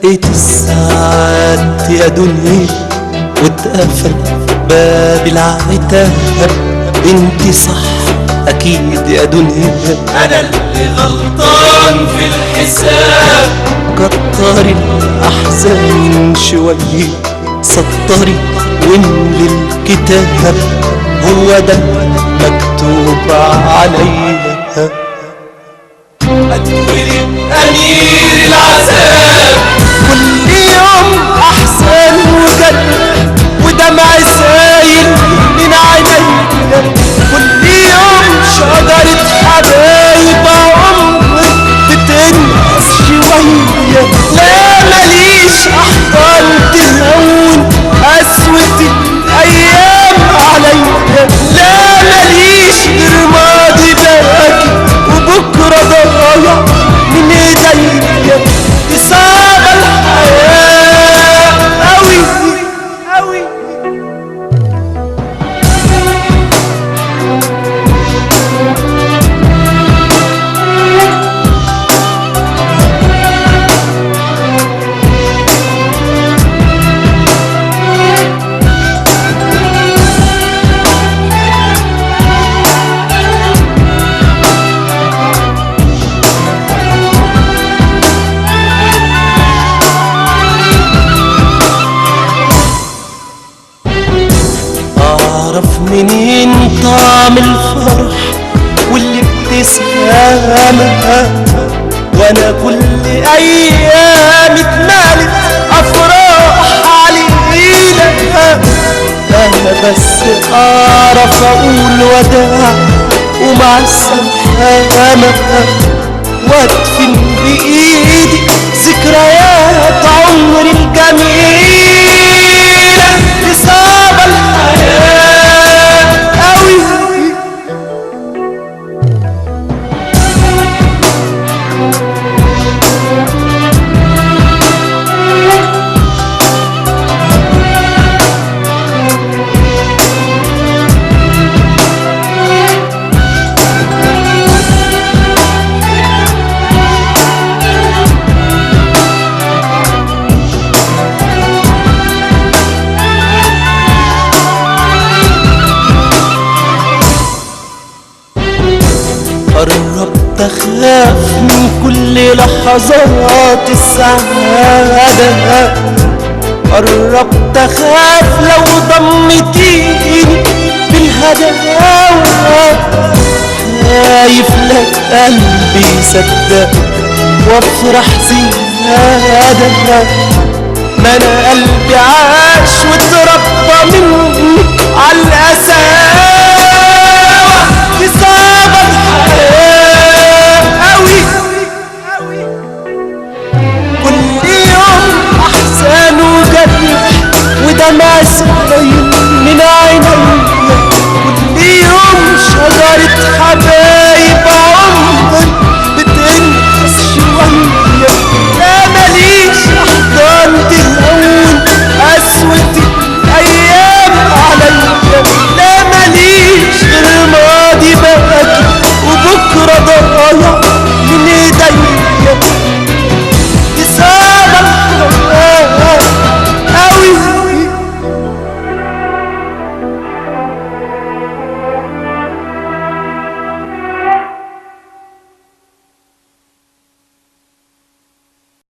دقت الساعات يا دنيا واتقفل باب العتاب. انتي صح اكيد يا دنيا، انا اللي غلطان في الحساب. كتري الاحزان شوية، سطري واملي الكتاب، هو ده مكتوب عليا. اتولد امير العذاب، كل يوم احزان وجد ودمع سايل من عينيا، كل يوم شجرة حبايب عمري بتنقص شوية. لا ماليش احضان تهون قسوة الايام عليا، لا ماليش غير ماضي باكي وبكرة ضايع من ايديا. دي صعبة الحياة اوي اوي. اعرف منين طعم الفرح والابتسامة، وانا كل ايام اتمالت افراح علينا. انا بس اعرف اقول وداع ومع السلامة، وادفن بايدي ذكريات عمري الجميلة. دي صعبة الحياة اوي. قربت اخاف من كل لحظات السعادة، قربت اخاف لو ضمتيني بالهداوة. خايف لا قلبي يصدق وافرح زيادة، ما انا قلبي عاش واتربى مني عالأسى.